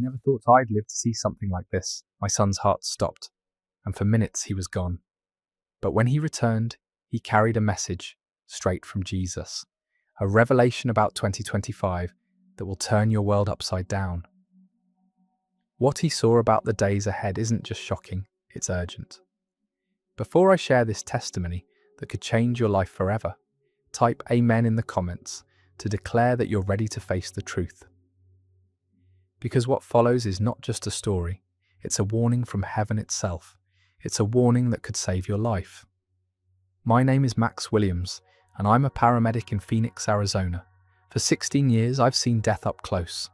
never thought I'd live to see something like this. My son's heart stopped, and for minutes he was gone. But when he returned, he carried a message straight from Jesus, a revelation about 2025 that will turn your world upside down. What he saw about the days ahead isn't just shocking, it's urgent. Before I share this testimony that could change your life forever, type Amen in the comments to declare that you're ready to face the truth. Because what follows is not just a story, it's a warning from heaven itself. It's a warning that could save your life. My name is Max Williams, and I'm a paramedic in Phoenix, Arizona. For 16 years, I've seen death up close.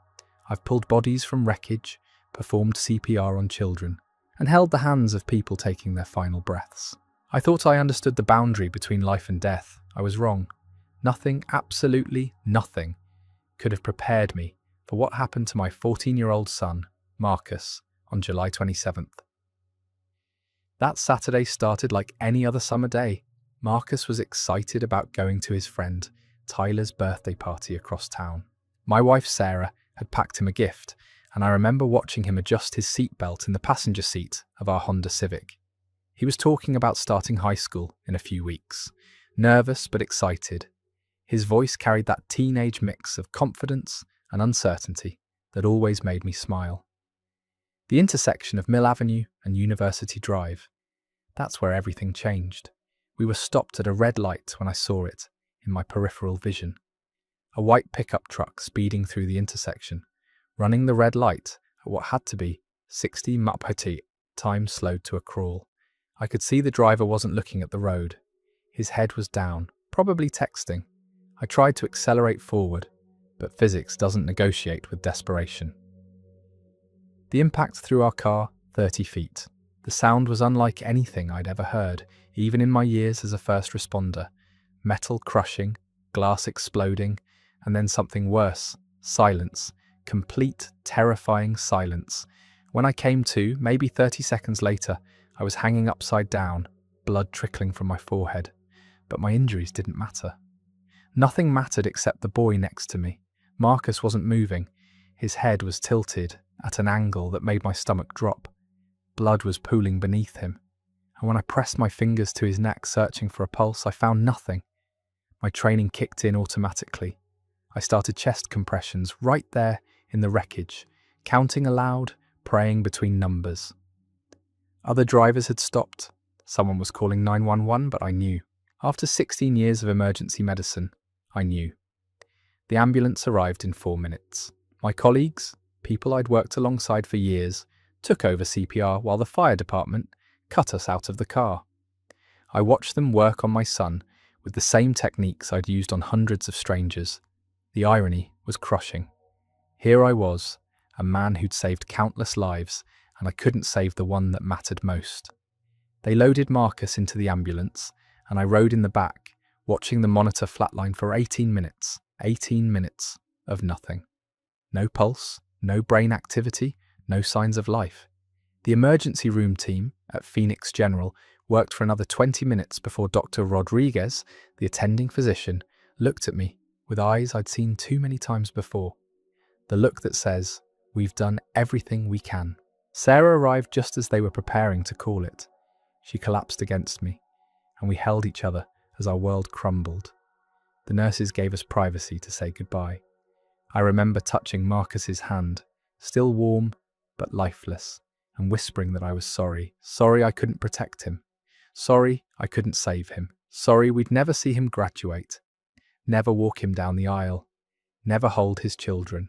I've pulled bodies from wreckage, performed CPR on children, and held the hands of people taking their final breaths. I thought I understood the boundary between life and death. I was wrong. Nothing, absolutely nothing, could have prepared me for what happened to my 14-year-old son, Marcus, on July 27th. That Saturday started like any other summer day. Marcus was excited about going to his friend Tyler's birthday party across town. My wife Sarah had packed him a gift, and I remember watching him adjust his seatbelt in the passenger seat of our Honda Civic. He was talking about starting high school in a few weeks, nervous but excited. His voice carried that teenage mix of confidence and uncertainty that always made me smile. The intersection of Mill Avenue and University Drive, that's where everything changed. We were stopped at a red light when I saw it in my peripheral vision. A white pickup truck speeding through the intersection, running the red light at what had to be 60 mph, time slowed to a crawl. I could see the driver wasn't looking at the road. His head was down, probably texting. I tried to accelerate forward, but physics doesn't negotiate with desperation. The impact threw our car 30 feet. The sound was unlike anything I'd ever heard, even in my years as a first responder. Metal crushing, glass exploding, and then something worse, silence. Complete, terrifying silence. When I came to, maybe 30 seconds later, I was hanging upside down, blood trickling from my forehead. But my injuries didn't matter. Nothing mattered except the boy next to me. Marcus wasn't moving. His head was tilted at an angle that made my stomach drop. Blood was pooling beneath him. And when I pressed my fingers to his neck searching for a pulse, I found nothing. My training kicked in automatically. I started chest compressions right there in the wreckage, counting aloud, praying between numbers. Other drivers had stopped. Someone was calling 911, but I knew. After 16 years of emergency medicine, I knew. The ambulance arrived in 4 minutes. My colleagues, people I'd worked alongside for years, took over CPR while the fire department cut us out of the car. I watched them work on my son with the same techniques I'd used on hundreds of strangers. The irony was crushing. Here I was, a man who'd saved countless lives, and I couldn't save the one that mattered most. They loaded Marcus into the ambulance, and I rode in the back, watching the monitor flatline for 18 minutes. 18 minutes of nothing. No pulse, no brain activity, no signs of life. The emergency room team at Phoenix General worked for another 20 minutes before Dr. Rodriguez, the attending physician, looked at me with eyes I'd seen too many times before. The look that says, "We've done everything we can." Sarah arrived just as they were preparing to call it. She collapsed against me, and we held each other as our world crumbled. The nurses gave us privacy to say goodbye. I remember touching Marcus's hand, still warm but lifeless, and whispering that I was sorry. Sorry I couldn't protect him. Sorry I couldn't save him. Sorry we'd never see him graduate. Never walk him down the aisle. Never hold his children.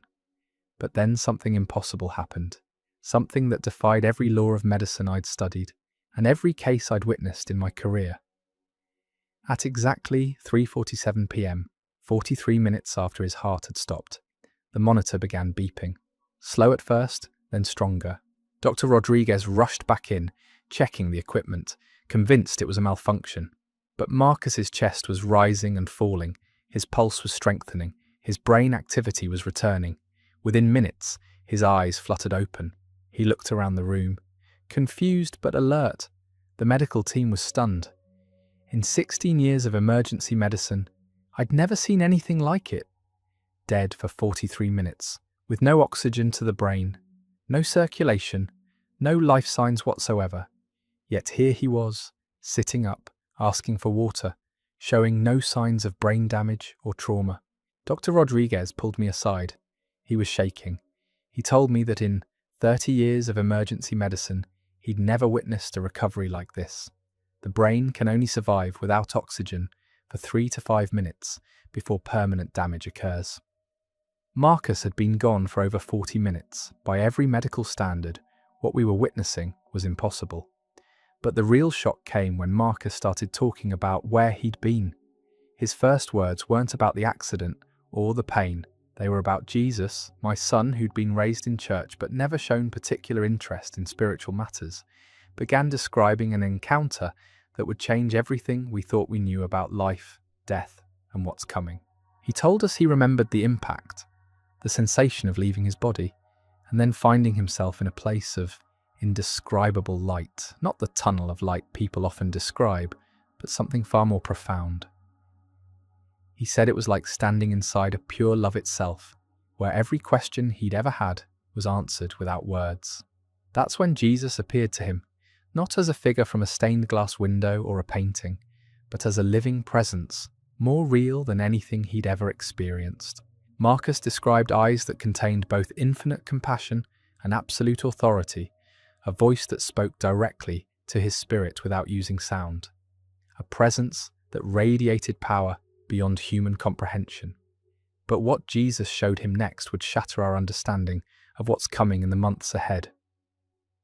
But then something impossible happened. Something that defied every law of medicine I'd studied, and every case I'd witnessed in my career. At exactly 3:47 p.m., 43 minutes after his heart had stopped, the monitor began beeping. Slow at first, then stronger. Dr. Rodriguez rushed back in, checking the equipment, convinced it was a malfunction. But Marcus's chest was rising and falling, his pulse was strengthening, his brain activity was returning. Within minutes, his eyes fluttered open. He looked around the room, confused but alert. The medical team was stunned. In 16 years of emergency medicine, I'd never seen anything like it. Dead for 43 minutes, with no oxygen to the brain, No circulation, no life signs whatsoever. Yet here he was, sitting up, asking for water, showing no signs of brain damage or trauma. Dr. Rodriguez pulled me aside. He was shaking. He told me that in 30 years of emergency medicine, he'd never witnessed a recovery like this. The brain can only survive without oxygen for 3 to 5 minutes before permanent damage occurs. Marcus had been gone for over 40 minutes. By every medical standard, what we were witnessing was impossible. But the real shock came when Marcus started talking about where he'd been. His first words weren't about the accident or the pain. They were about Jesus, my son who'd been raised in church but never shown particular interest in spiritual matters, began describing an encounter that would change everything we thought we knew about life, death, and what's coming. He told us he remembered the impact, the sensation of leaving his body, and then finding himself in a place of indescribable light, not the tunnel of light people often describe, but something far more profound. He said it was like standing inside a pure love itself, where every question he'd ever had was answered without words. That's when Jesus appeared to him, not as a figure from a stained glass window or a painting, but as a living presence, more real than anything he'd ever experienced. Marcus described eyes that contained both infinite compassion and absolute authority, a voice that spoke directly to his spirit without using sound, a presence that radiated power beyond human comprehension. But what Jesus showed him next would shatter our understanding of what's coming in the months ahead.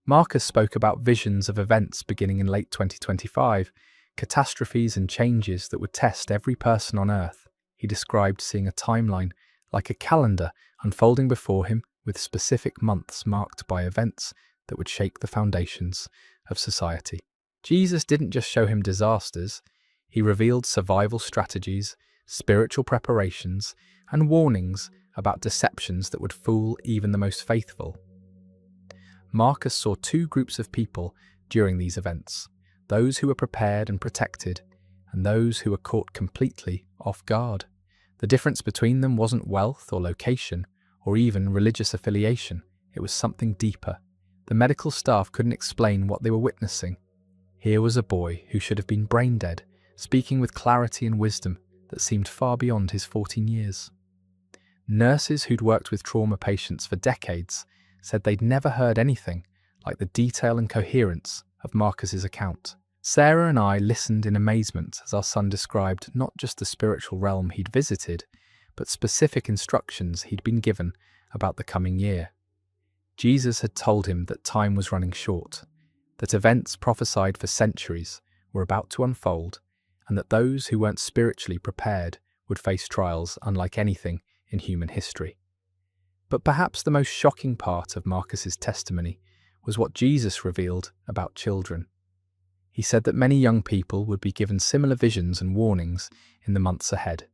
Marcus spoke about visions of events beginning in late 2025, catastrophes and changes that would test every person on Earth. He described seeing a timeline like a calendar unfolding before him with specific months marked by events that would shake the foundations of society. Jesus didn't just show him disasters, he revealed survival strategies, spiritual preparations, and warnings about deceptions that would fool even the most faithful. Marcus saw two groups of people during these events, those who were prepared and protected, and those who were caught completely off guard. The difference between them wasn't wealth or location, or even religious affiliation. It was something deeper. The medical staff couldn't explain what they were witnessing. Here was a boy who should have been brain dead, speaking with clarity and wisdom that seemed far beyond his 14 years. Nurses who'd worked with trauma patients for decades said they'd never heard anything like the detail and coherence of Marcus's account. Sarah and I listened in amazement as our son described not just the spiritual realm he'd visited, but specific instructions he'd been given about the coming year. Jesus had told him that time was running short, that events prophesied for centuries were about to unfold, and that those who weren't spiritually prepared would face trials unlike anything in human history. But perhaps the most shocking part of Marcus's testimony was what Jesus revealed about children. He said that many young people would be given similar visions and warnings in the months ahead,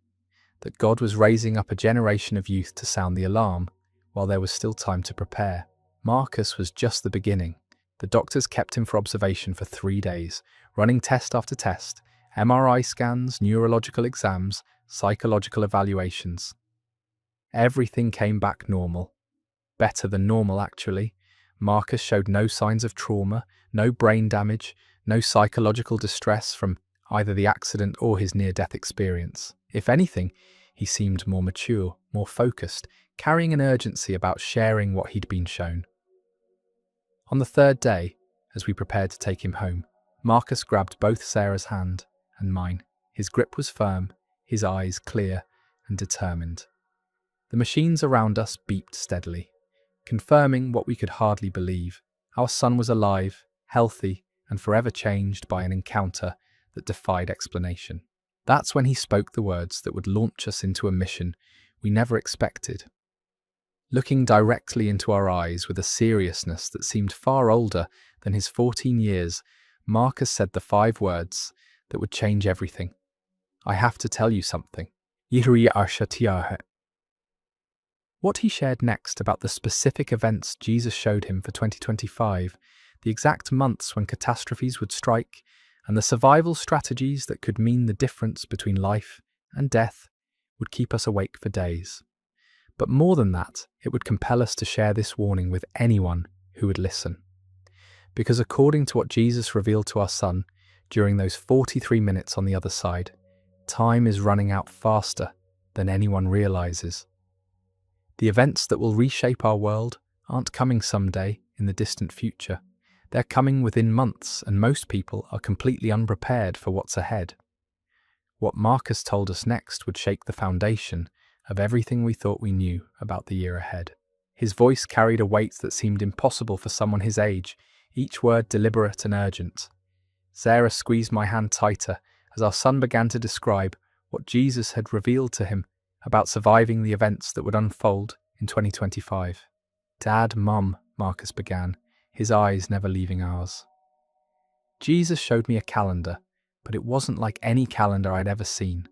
that God was raising up a generation of youth to sound the alarm while there was still time to prepare. Marcus was just the beginning. The doctors kept him for observation for 3 days, running test after test, MRI scans, neurological exams, psychological evaluations. Everything came back normal. Better than normal, actually. Marcus showed no signs of trauma, no brain damage, no psychological distress from either the accident or his near-death experience. If anything, he seemed more mature, more focused, carrying an urgency about sharing what he'd been shown. On the third day, as we prepared to take him home, Marcus grabbed both Sarah's hand and mine. His grip was firm, his eyes clear and determined. The machines around us beeped steadily, confirming what we could hardly believe. Our son was alive, healthy, and forever changed by an encounter that defied explanation. That's when he spoke the words that would launch us into a mission we never expected. Looking directly into our eyes with a seriousness that seemed far older than his 14 years, Marcus said the 5 words that would change everything. I have to tell you something. What he shared next about the specific events Jesus showed him for 2025, the exact months when catastrophes would strike, and the survival strategies that could mean the difference between life and death, would keep us awake for days. But more than that, it would compel us to share this warning with anyone who would listen. Because according to what Jesus revealed to our son during those 43 minutes on the other side, time is running out faster than anyone realizes. The events that will reshape our world aren't coming someday in the distant future. They're coming within months, and most people are completely unprepared for what's ahead. What Marcus told us next would shake the foundation of everything we thought we knew about the year ahead. His voice carried a weight that seemed impossible for someone his age, each word deliberate and urgent. Sarah squeezed my hand tighter as our son began to describe what Jesus had revealed to him about surviving the events that would unfold in 2025. "Dad, Mum," Marcus began, his eyes never leaving ours. Jesus showed me a calendar, but it wasn't like any calendar I'd ever seen.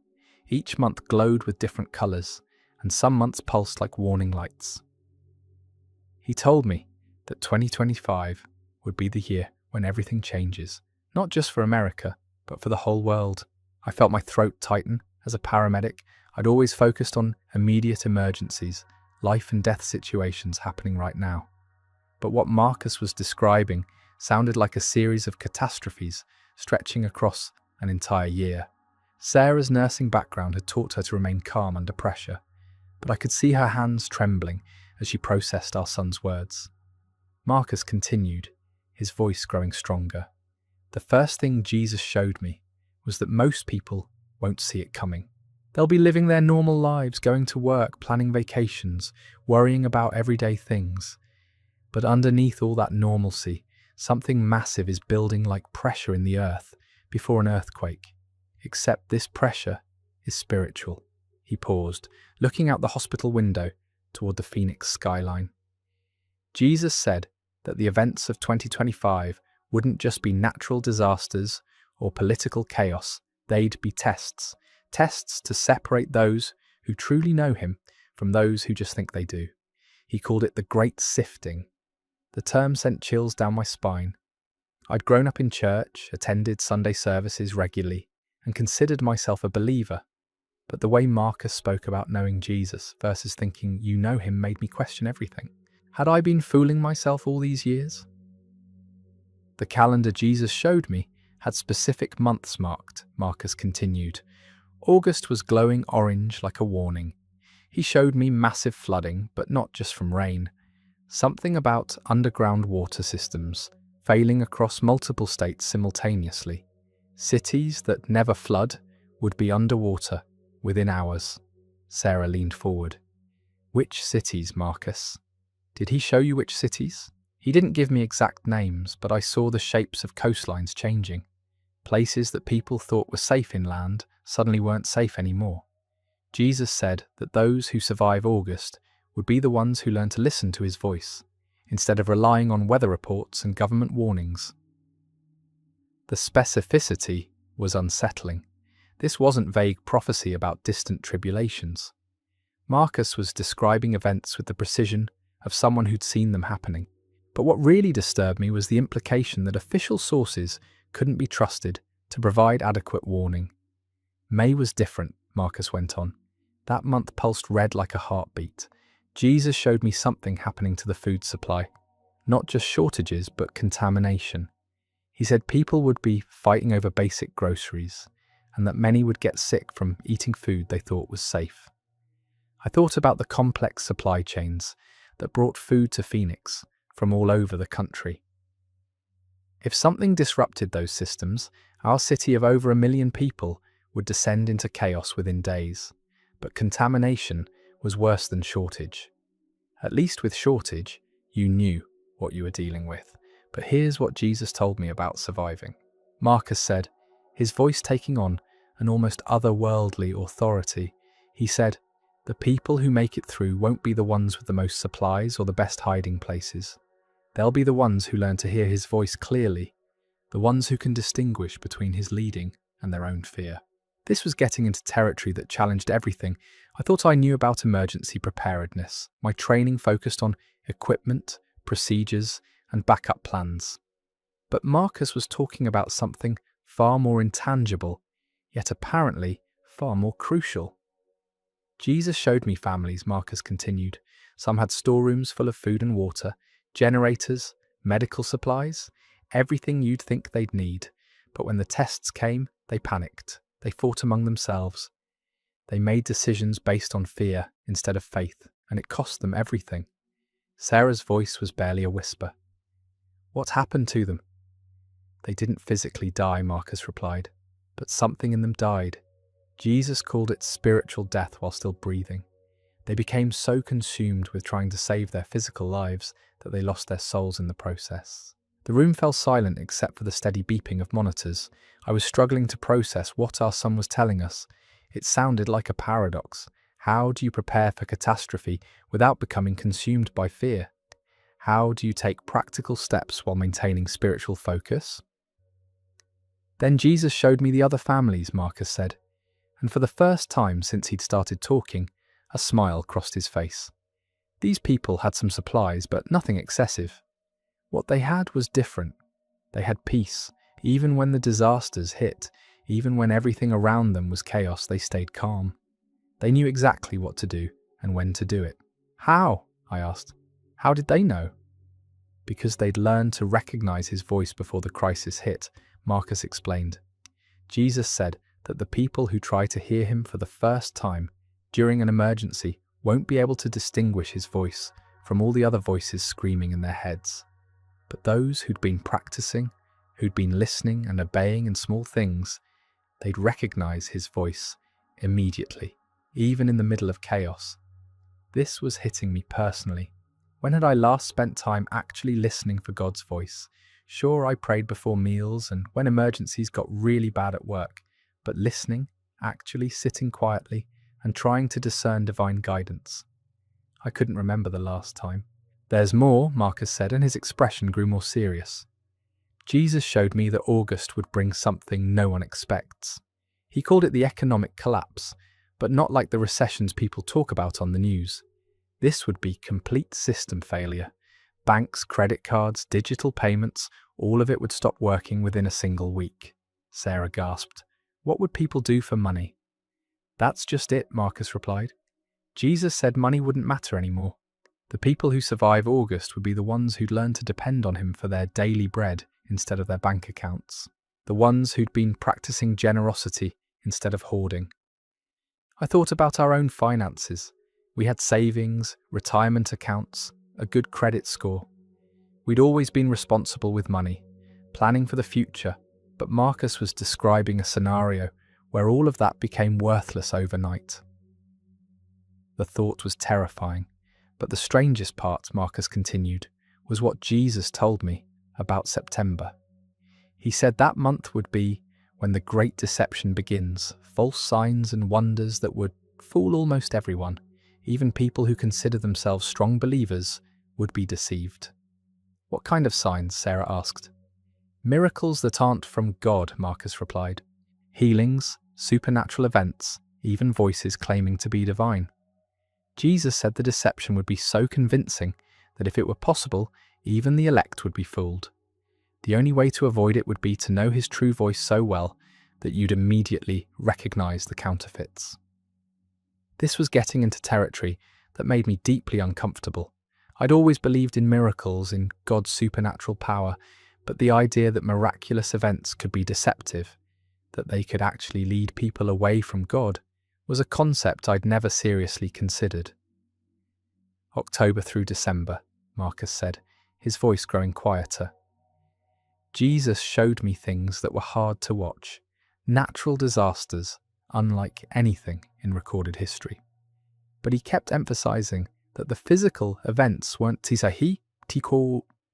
Each month glowed with different colours, and some months pulsed like warning lights. He told me that 2025 would be the year when everything changes, not just for America, but for the whole world. I felt my throat tighten. As a paramedic, I'd always focused on immediate emergencies, life and death situations happening right now. But what Marcus was describing sounded like a series of catastrophes stretching across an entire year. Sarah's nursing background had taught her to remain calm under pressure, but I could see her hands trembling as she processed our son's words. Marcus continued, his voice growing stronger. "The first thing Jesus showed me was that most people won't see it coming. They'll be living their normal lives, going to work, planning vacations, worrying about everyday things. But underneath all that normalcy, something massive is building like pressure in the earth before an earthquake. Except this pressure is spiritual." He paused, looking out the hospital window toward the Phoenix skyline. Jesus said that the events of 2025 wouldn't just be natural disasters or political chaos, they'd be tests. Tests to separate those who truly know him from those who just think they do. He called it the Great Sifting. The term sent chills down my spine. I'd grown up in church, attended Sunday services regularly, and considered myself a believer. But the way Marcus spoke about knowing Jesus versus thinking you know him made me question everything. Had I been fooling myself all these years? The calendar Jesus showed me had specific months marked, Marcus continued. August was glowing orange like a warning. He showed me massive flooding, but not just from rain. Something about underground water systems failing across multiple states simultaneously. Cities that never flood would be underwater within hours. Sarah leaned forward. "Which cities, Marcus? Did he show you which cities?" He didn't give me exact names, but I saw the shapes of coastlines changing. Places that people thought were safe inland suddenly weren't safe anymore. Jesus said that those who survive August would be the ones who learn to listen to his voice, instead of relying on weather reports and government warnings. The specificity was unsettling. This wasn't vague prophecy about distant tribulations. Marcus was describing events with the precision of someone who'd seen them happening. But what really disturbed me was the implication that official sources couldn't be trusted to provide adequate warning. May was different, Marcus went on. That month pulsed red like a heartbeat. Jesus showed me something happening to the food supply. Not just shortages, but contamination. He said people would be fighting over basic groceries, and that many would get sick from eating food they thought was safe. I thought about the complex supply chains that brought food to Phoenix from all over the country. If something disrupted those systems, our city of over 1 million people would descend into chaos within days. But contamination was worse than shortage. At least with shortage, you knew what you were dealing with. But here's what Jesus told me about surviving. Marcus said, his voice taking on an almost otherworldly authority. He said, the people who make it through won't be the ones with the most supplies or the best hiding places. They'll be the ones who learn to hear his voice clearly, the ones who can distinguish between his leading and their own fear. This was getting into territory that challenged everything I thought I knew about emergency preparedness. My training focused on equipment, procedures, and backup plans. But Marcus was talking about something far more intangible, yet apparently far more crucial. Jesus showed me families, Marcus continued. Some had storerooms full of food and water, generators, medical supplies, everything you'd think they'd need. But when the tests came, they panicked. They fought among themselves. They made decisions based on fear instead of faith, and it cost them everything. Sarah's voice was barely a whisper. What happened to them? They didn't physically die, Marcus replied, but something in them died. Jesus called it spiritual death while still breathing. They became so consumed with trying to save their physical lives that they lost their souls in the process. The room fell silent except for the steady beeping of monitors. I was struggling to process what our son was telling us. It sounded like a paradox. How do you prepare for catastrophe without becoming consumed by fear? How do you take practical steps while maintaining spiritual focus? Then Jesus showed me the other families, Marcus said, and for the first time since he'd started talking, a smile crossed his face. These people had some supplies, but nothing excessive. What they had was different. They had peace. Even when the disasters hit, even when everything around them was chaos, they stayed calm. They knew exactly what to do and when to do it. How? I asked. How did they know? Because they'd learned to recognize his voice before the crisis hit, Marcus explained. Jesus said that the people who try to hear him for the first time during an emergency won't be able to distinguish his voice from all the other voices screaming in their heads. But those who'd been practicing, who'd been listening and obeying in small things, they'd recognize his voice immediately, even in the middle of chaos. This was hitting me personally. When had I last spent time actually listening for God's voice? Sure, I prayed before meals and when emergencies got really bad at work, but listening, actually sitting quietly and trying to discern divine guidance. I couldn't remember the last time. There's more, Marcus said, and his expression grew more serious. Jesus showed me that August would bring something no one expects. He called it the economic collapse, but not like the recessions people talk about on the news. This would be complete system failure. Banks, credit cards, digital payments, all of it would stop working within a single week. Sarah gasped. What would people do for money? That's just it, Marcus replied. Jesus said money wouldn't matter anymore. The people who survive August would be the ones who'd learned to depend on him for their daily bread instead of their bank accounts. The ones who'd been practicing generosity instead of hoarding. I thought about our own finances. We had savings, retirement accounts, a good credit score. We'd always been responsible with money, planning for the future, but Marcus was describing a scenario where all of that became worthless overnight. The thought was terrifying, but the strangest part, Marcus continued, was what Jesus told me about September. He said that month would be when the great deception begins, false signs and wonders that would fool almost everyone. Even people who consider themselves strong believers would be deceived. What kind of signs? Sarah asked. Miracles that aren't from God, Marcus replied. Healings, supernatural events, even voices claiming to be divine. Jesus said the deception would be so convincing that if it were possible, even the elect would be fooled. The only way to avoid it would be to know his true voice so well that you'd immediately recognize the counterfeits. This was getting into territory that made me deeply uncomfortable. I'd always believed in miracles, in God's supernatural power, but the idea that miraculous events could be deceptive, that they could actually lead people away from God, was a concept I'd never seriously considered. October through December, Marcus said, his voice growing quieter. Jesus showed me things that were hard to watch, natural disasters, unlike anything in recorded history. But he kept emphasizing that the physical events weren't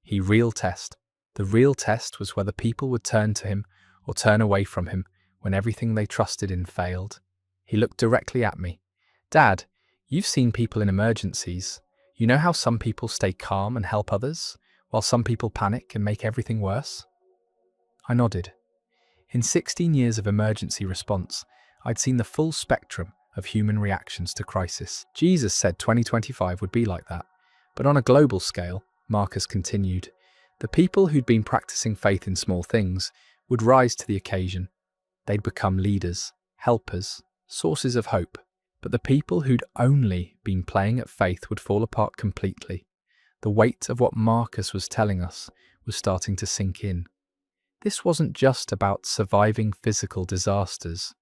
he real test. The real test was whether people would turn to him or turn away from him when everything they trusted in failed. He looked directly at me. Dad, you've seen people in emergencies. You know how some people stay calm and help others, while some people panic and make everything worse? I nodded. In 16 years of emergency response, I'd seen the full spectrum of human reactions to crisis. Jesus said 2025 would be like that. But on a global scale, Marcus continued, the people who'd been practicing faith in small things would rise to the occasion. They'd become leaders, helpers, sources of hope. But the people who'd only been playing at faith would fall apart completely. The weight of what Marcus was telling us was starting to sink in. This wasn't just about surviving physical disasters.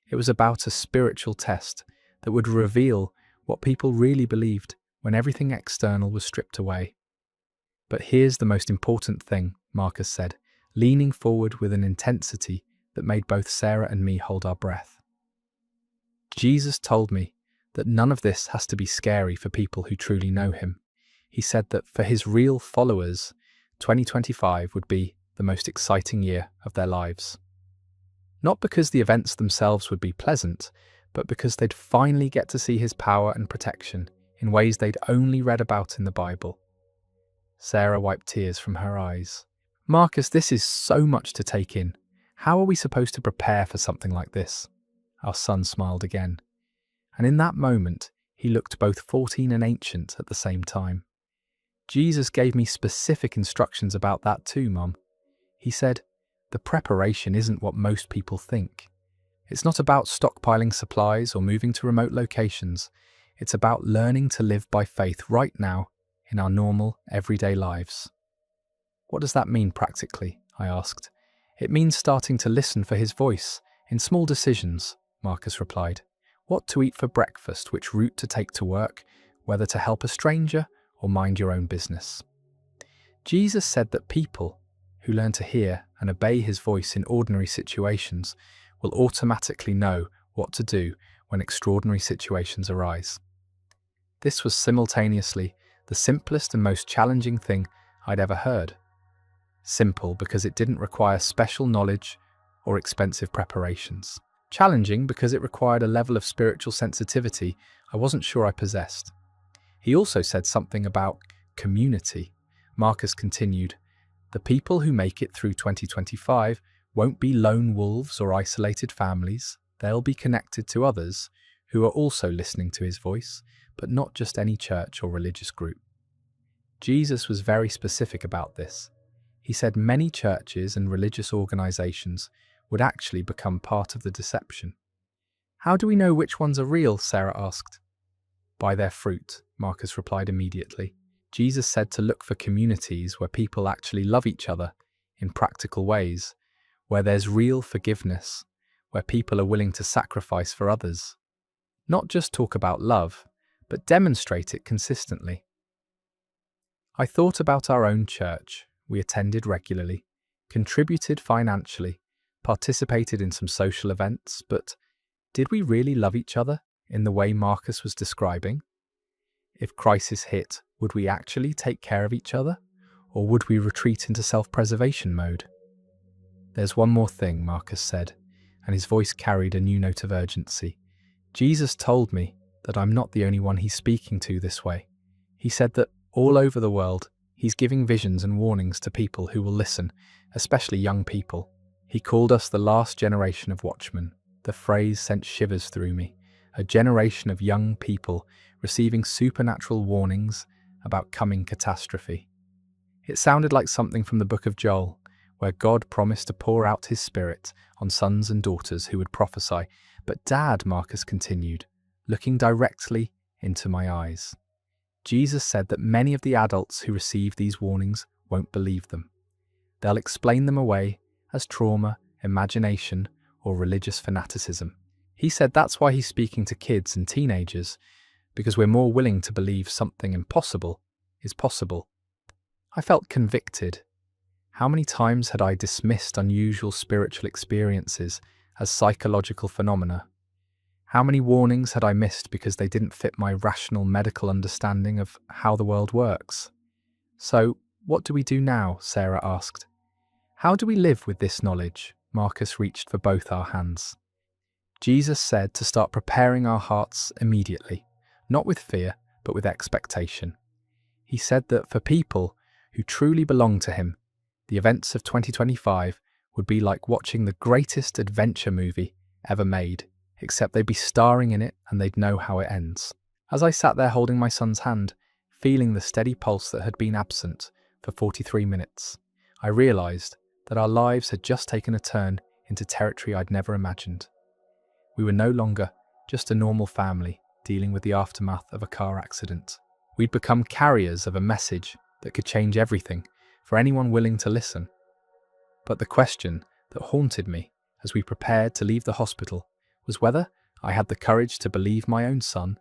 It was about a spiritual test that would reveal what people really believed when everything external was stripped away. But here's the most important thing, Marcus said, leaning forward with an intensity that made both Sarah and me hold our breath. Jesus told me that none of this has to be scary for people who truly know him. He said that for his real followers, 2025 would be the most exciting year of their lives. Not because the events themselves would be pleasant, but because they'd finally get to see his power and protection in ways they'd only read about in the Bible. Sarah wiped tears from her eyes. Marcus, this is so much to take in. How are we supposed to prepare for something like this? Our son smiled again. And in that moment, he looked both 14 and ancient at the same time. Jesus gave me specific instructions about that too, Mum. He said, the preparation isn't what most people think. It's not about stockpiling supplies or moving to remote locations. It's about learning to live by faith right now in our normal, everyday lives. What does that mean practically? I asked. It means starting to listen for his voice in small decisions, Marcus replied. What to eat for breakfast, which route to take to work, whether to help a stranger or mind your own business. Jesus said that people who learn to hear and obey his voice in ordinary situations will automatically know what to do when extraordinary situations arise. This was simultaneously the simplest and most challenging thing I'd ever heard. Simple because it didn't require special knowledge or expensive preparations. Challenging because it required a level of spiritual sensitivity I wasn't sure I possessed. He also said something about community. Marcus continued, the people who make it through 2025 won't be lone wolves or isolated families. They'll be connected to others who are also listening to his voice, but not just any church or religious group. Jesus was very specific about this. He said many churches and religious organizations would actually become part of the deception. How do we know which ones are real? Sarah asked. By their fruit, Marcus replied immediately. Jesus said to look for communities where people actually love each other in practical ways, where there's real forgiveness, where people are willing to sacrifice for others. Not just talk about love, but demonstrate it consistently. I thought about our own church. We attended regularly, contributed financially, participated in some social events, but did we really love each other in the way Marcus was describing? If crisis hit, would we actually take care of each other, or would we retreat into self-preservation mode? There's one more thing, Marcus said, and his voice carried a new note of urgency. Jesus told me that I'm not the only one he's speaking to this way. He said that all over the world, he's giving visions and warnings to people who will listen, especially young people. He called us the last generation of watchmen. The phrase sent shivers through me. A generation of young people receiving supernatural warnings about coming catastrophe. It sounded like something from the book of Joel, where God promised to pour out his spirit on sons and daughters who would prophesy. But Dad, Marcus continued, looking directly into my eyes. Jesus said that many of the adults who receive these warnings won't believe them. They'll explain them away as trauma, imagination, or religious fanaticism. He said that's why he's speaking to kids and teenagers, because we're more willing to believe something impossible is possible. I felt convicted. How many times had I dismissed unusual spiritual experiences as psychological phenomena? How many warnings had I missed because they didn't fit my rational medical understanding of how the world works? So, what do we do now? Sarah asked. How do we live with this knowledge? Marcus reached for both our hands. Jesus said to start preparing our hearts immediately, not with fear, but with expectation. He said that for people who truly belong to him, the events of 2025 would be like watching the greatest adventure movie ever made, except they'd be starring in it and they'd know how it ends. As I sat there holding my son's hand, feeling the steady pulse that had been absent for 43 minutes, I realised that our lives had just taken a turn into territory I'd never imagined. We were no longer just a normal family dealing with the aftermath of a car accident. We'd become carriers of a message that could change everything for anyone willing to listen. But the question that haunted me as we prepared to leave the hospital was whether I had the courage to believe my own son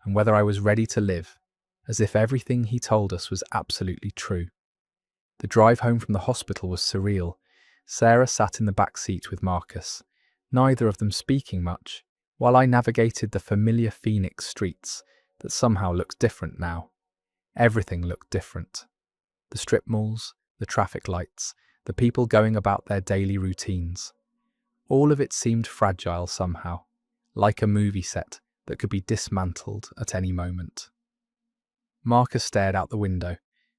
and whether I was ready to live as if everything he told us was absolutely true. The drive home from the hospital was surreal. Sarah sat in the back seat with Marcus, neither of them speaking much, while I navigated the familiar Phoenix streets that somehow looked different now. Everything looked different. The strip malls, the traffic lights, the people going about their daily routines. All of it seemed fragile somehow, like a movie set that could be dismantled at any moment. Marcus stared out the window,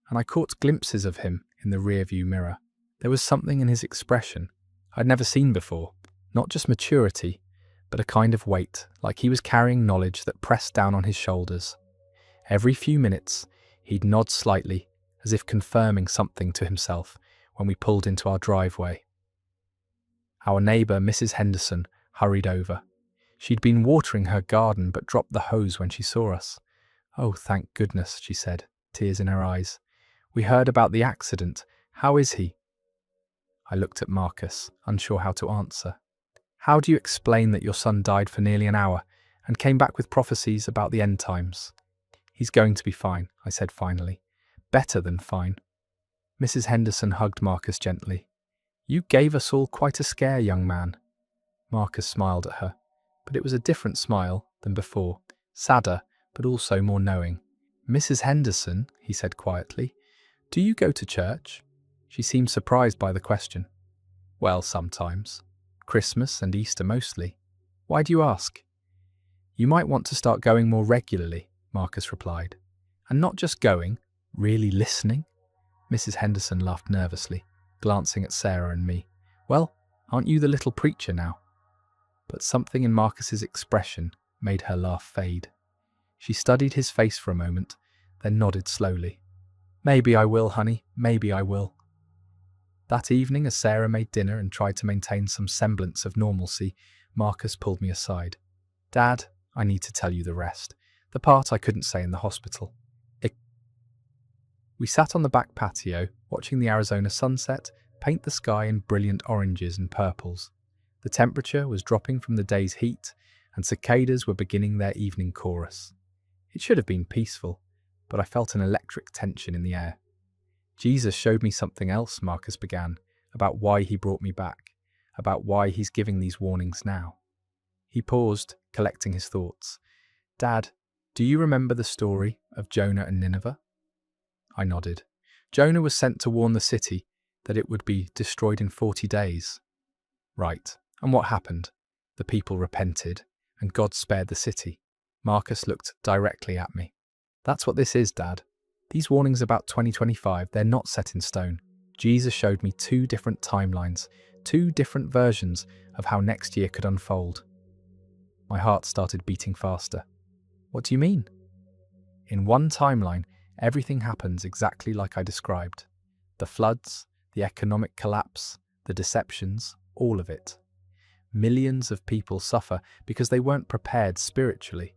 and I caught glimpses of him in the rearview mirror. There was something in his expression I'd never seen before, not just maturity, but a kind of weight, like he was carrying knowledge that pressed down on his shoulders. Every few minutes, he'd nod slightly, as if confirming something to himself when we pulled into our driveway. Our neighbour, Mrs. Henderson, hurried over. She'd been watering her garden but dropped the hose when she saw us. "Oh, thank goodness," she said, tears in her eyes. "We heard about the accident. How is he?" I looked at Marcus, unsure how to answer. "How do you explain that your son died for nearly an hour and came back with prophecies about the end times?" "He's going to be fine," I said finally. "Better than fine." Mrs. Henderson hugged Marcus gently. "You gave us all quite a scare, young man." Marcus smiled at her, but it was a different smile than before, sadder, but also more knowing. "Mrs. Henderson," he said quietly, "do you go to church?" She seemed surprised by the question. "Well, sometimes. Christmas and Easter mostly. Why do you ask?" "You might want to start going more regularly," Marcus replied. "And not just going, really listening?" Mrs. Henderson laughed nervously, glancing at Sarah and me. "Well, aren't you the little preacher now?" But something in Marcus's expression made her laugh fade. She studied his face for a moment, then nodded slowly. "Maybe I will, honey, maybe I will." That evening, as Sarah made dinner and tried to maintain some semblance of normalcy, Marcus pulled me aside. "Dad, I need to tell you the rest. The part I couldn't say in the hospital." We sat on the back patio, watching the Arizona sunset paint the sky in brilliant oranges and purples. The temperature was dropping from the day's heat, and cicadas were beginning their evening chorus. It should have been peaceful, but I felt an electric tension in the air. "Jesus showed me something else," Marcus began, "about why he brought me back, about why he's giving these warnings now." He paused, collecting his thoughts. "Dad, do you remember the story of Jonah and Nineveh?" I nodded. Jonah was sent to warn the city that it would be destroyed in 40 days. "Right. And what happened?" "The people repented, and God spared the city." Marcus looked directly at me. "That's what this is, Dad. These warnings about 2025, they're not set in stone. Jesus showed me 2 different timelines, 2 different versions of how next year could unfold." My heart started beating faster. "What do you mean?" "In one timeline, everything happens exactly like I described. The floods, the economic collapse, the deceptions, all of it. Millions of people suffer because they weren't prepared spiritually.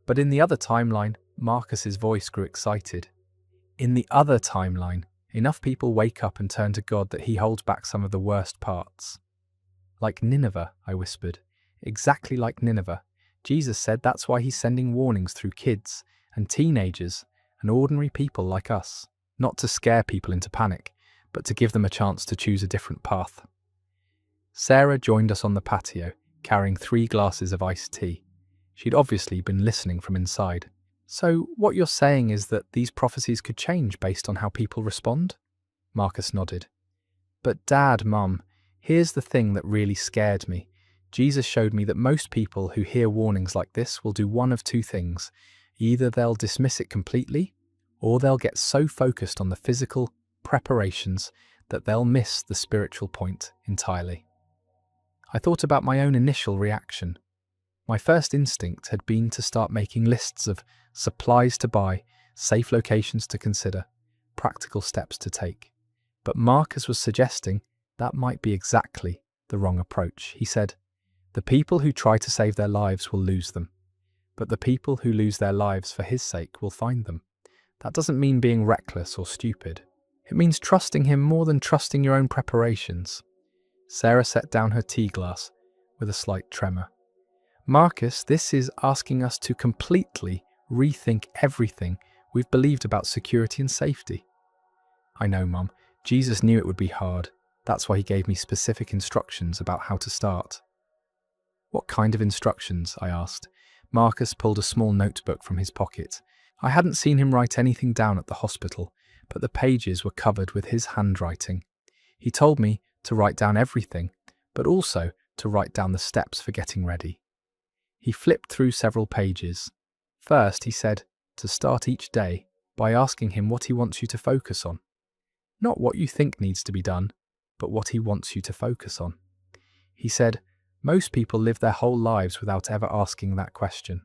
But in the other timeline," Marcus's voice grew excited. "In the other timeline, enough people wake up and turn to God that he holds back some of the worst parts." "Like Nineveh," I whispered. "Exactly like Nineveh. Jesus said that's why he's sending warnings through kids and teenagers and ordinary people like us, not to scare people into panic, but to give them a chance to choose a different path." Sarah joined us on the patio, carrying 3 glasses of iced tea. She'd obviously been listening from inside. "So what you're saying is that these prophecies could change based on how people respond?" Marcus nodded. "But Dad, Mum, here's the thing that really scared me. Jesus showed me that most people who hear warnings like this will do one of 2 things. Either they'll dismiss it completely, or they'll get so focused on the physical preparations that they'll miss the spiritual point entirely." I thought about my own initial reaction. My first instinct had been to start making lists of supplies to buy, safe locations to consider, practical steps to take. But Marcus was suggesting that might be exactly the wrong approach. He said, The people who try to save their lives will lose them, but the people who lose their lives for his sake will find them. That doesn't mean being reckless or stupid. It means trusting him more than trusting your own preparations. Sarah set down her tea glass with a slight tremor. Marcus, this is asking us to completely rethink everything we've believed about security and safety. I know, Mum. Jesus knew it would be hard. That's why he gave me specific instructions about how to start. What kind of instructions? I asked. Marcus pulled a small notebook from his pocket. I hadn't seen him write anything down at the hospital, but the pages were covered with his handwriting. He told me to write down everything, but also to write down the steps for getting ready. He flipped through several pages. First, he said to start each day by asking him what he wants you to focus on. Not what you think needs to be done, but what he wants you to focus on. He said, most people live their whole lives without ever asking that question.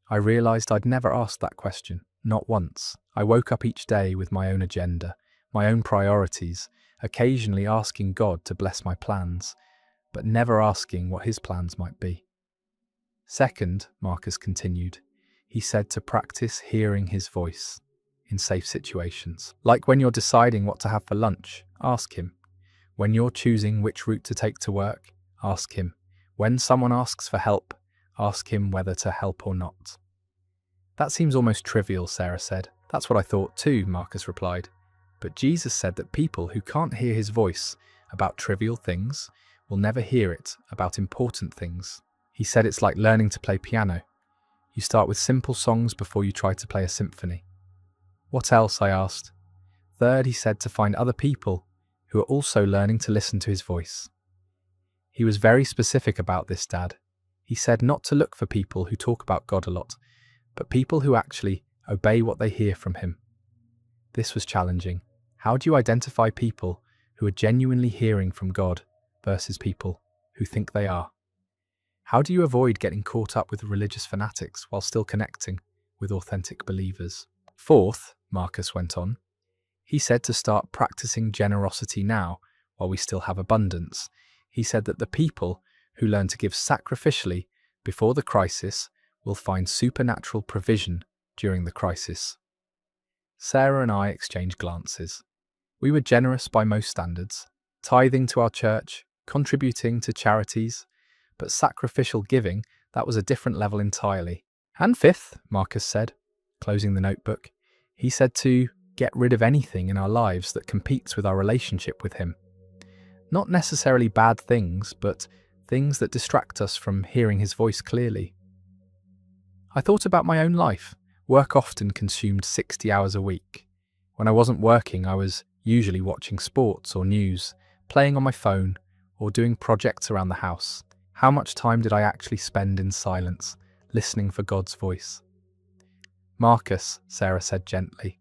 I realized I'd never asked that question, not once. I woke up each day with my own agenda, my own priorities, occasionally asking God to bless my plans, but never asking what his plans might be. Second, Marcus continued, he said to practice hearing his voice in safe situations. Like when you're deciding what to have for lunch, ask him. When you're choosing which route to take to work, ask him. When someone asks for help, ask him whether to help or not. That seems almost trivial, Sarah said. That's what I thought too, Marcus replied. But Jesus said that people who can't hear his voice about trivial things will never hear it about important things. He said it's like learning to play piano. You start with simple songs before you try to play a symphony. What else? I asked. Third, he said to find other people who are also learning to listen to his voice. He was very specific about this, Dad. He said not to look for people who talk about God a lot, but people who actually obey what they hear from him. This was challenging. How do you identify people who are genuinely hearing from God versus people who think they are? How do you avoid getting caught up with religious fanatics while still connecting with authentic believers? Fourth, Marcus went on, he said to start practicing generosity now while we still have abundance. He said that the people who learn to give sacrificially before the crisis will find supernatural provision during the crisis. Sarah and I exchanged glances. We were generous by most standards, tithing to our church, contributing to charities, but sacrificial giving, that was a different level entirely. And fifth, Marcus said, closing the notebook, he said to get rid of anything in our lives that competes with our relationship with him. Not necessarily bad things, but things that distract us from hearing his voice clearly. I thought about my own life. Work often consumed 60 hours a week. When I wasn't working, I was usually watching sports or news, playing on my phone, or doing projects around the house. How much time did I actually spend in silence, listening for God's voice? Marcus, Sarah said gently,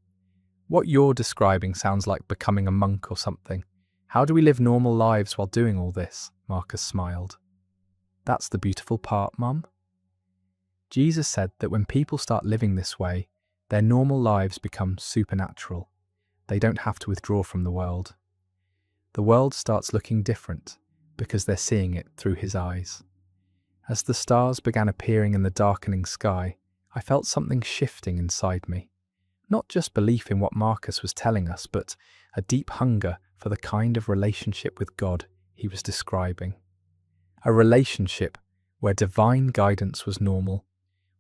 what you're describing sounds like becoming a monk or something. How do we live normal lives while doing all this? Marcus smiled. That's the beautiful part, Mum. Jesus said that when people start living this way, their normal lives become supernatural. They don't have to withdraw from the world. The world starts looking different because they're seeing it through his eyes. As the stars began appearing in the darkening sky, I felt something shifting inside me. Not just belief in what Marcus was telling us, but a deep hunger for the kind of relationship with God he was describing. A relationship where divine guidance was normal,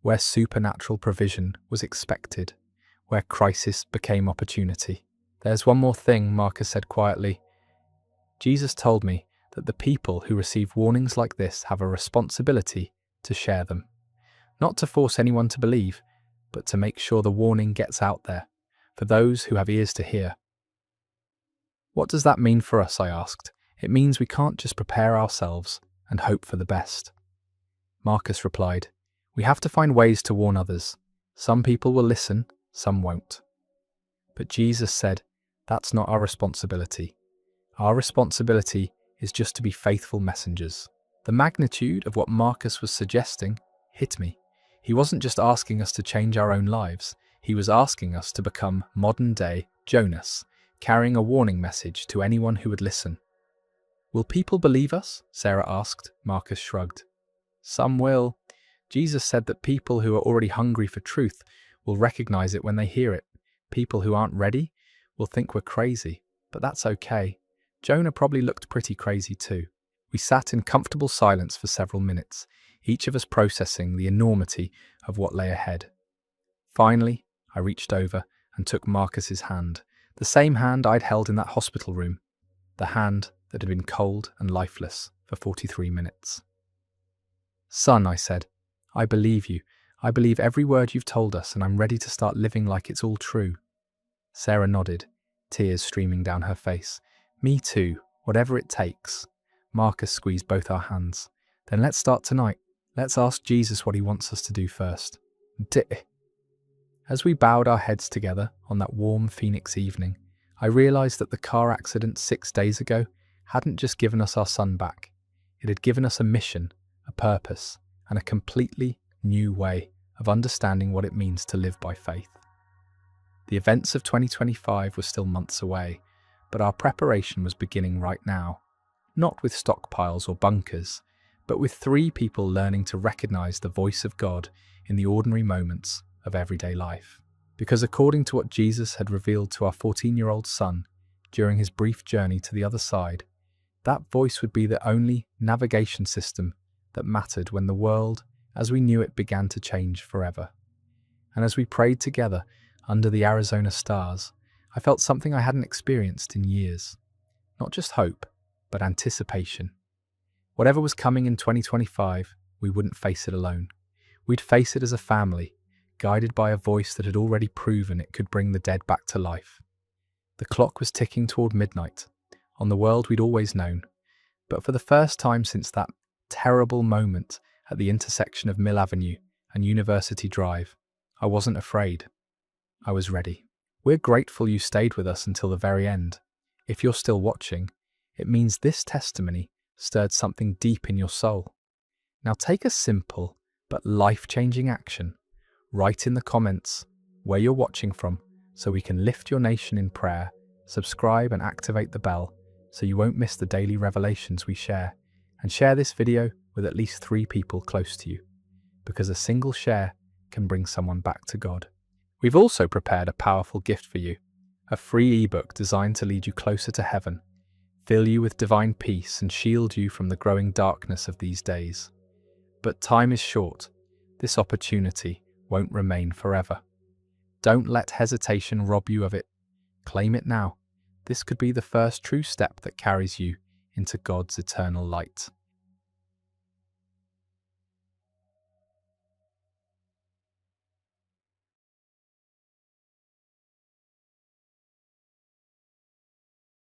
where supernatural provision was expected, where crisis became opportunity. There's one more thing, Marcus said quietly. Jesus told me that the people who receive warnings like this have a responsibility to share them. Not to force anyone to believe, but to make sure the warning gets out there, for those who have ears to hear. What does that mean for us? I asked. It means we can't just prepare ourselves and hope for the best. Marcus replied, we have to find ways to warn others. Some people will listen, some won't. But Jesus said, that's not our responsibility. Our responsibility is just to be faithful messengers. The magnitude of what Marcus was suggesting hit me. He wasn't just asking us to change our own lives. He was asking us to become modern-day Jonas, carrying a warning message to anyone who would listen. Will people believe us? Sarah asked. Marcus shrugged. Some will. Jesus said that people who are already hungry for truth will recognize it when they hear it. People who aren't ready will think we're crazy, but that's okay. Jonah probably looked pretty crazy too. We sat in comfortable silence for several minutes, each of us processing the enormity of what lay ahead. Finally, I reached over and took Marcus's hand, the same hand I'd held in that hospital room, the hand that had been cold and lifeless for 43 minutes. Son, I said, I believe you. I believe every word you've told us, and I'm ready to start living like it's all true. Sarah nodded, tears streaming down her face. Me too, whatever it takes. Marcus squeezed both our hands. Then let's start tonight. Let's ask Jesus what he wants us to do first. As we bowed our heads together on that warm Phoenix evening, I realised that the car accident 6 days ago hadn't just given us our son back. It had given us a mission, a purpose, and a completely new way of understanding what it means to live by faith. The events of 2025 were still months away, but our preparation was beginning right now, not with stockpiles or bunkers, but with 3 people learning to recognize the voice of God in the ordinary moments of everyday life. Because according to what Jesus had revealed to our 14-year-old son during his brief journey to the other side, that voice would be the only navigation system that mattered when the world, as we knew it, began to change forever. And as we prayed together under the Arizona stars, I felt something I hadn't experienced in years. Not just hope, but anticipation. Whatever was coming in 2025, we wouldn't face it alone. We'd face it as a family, guided by a voice that had already proven it could bring the dead back to life. The clock was ticking toward midnight, on the world we'd always known, but for the first time since that terrible moment at the intersection of Mill Avenue and University Drive, I wasn't afraid. I was ready. We're grateful you stayed with us until the very end. If you're still watching, it means this testimony stirred something deep in your soul. Now take a simple but life-changing action. Write in the comments where you're watching from so we can lift your nation in prayer, subscribe and activate the bell so you won't miss the daily revelations we share, and share this video with at least 3 people close to you, because a single share can bring someone back to God. We've also prepared a powerful gift for you, a free ebook designed to lead you closer to heaven, fill you with divine peace and shield you from the growing darkness of these days. But time is short. This opportunity won't remain forever. Don't let hesitation rob you of it. Claim it now. This could be the first true step that carries you into God's eternal light.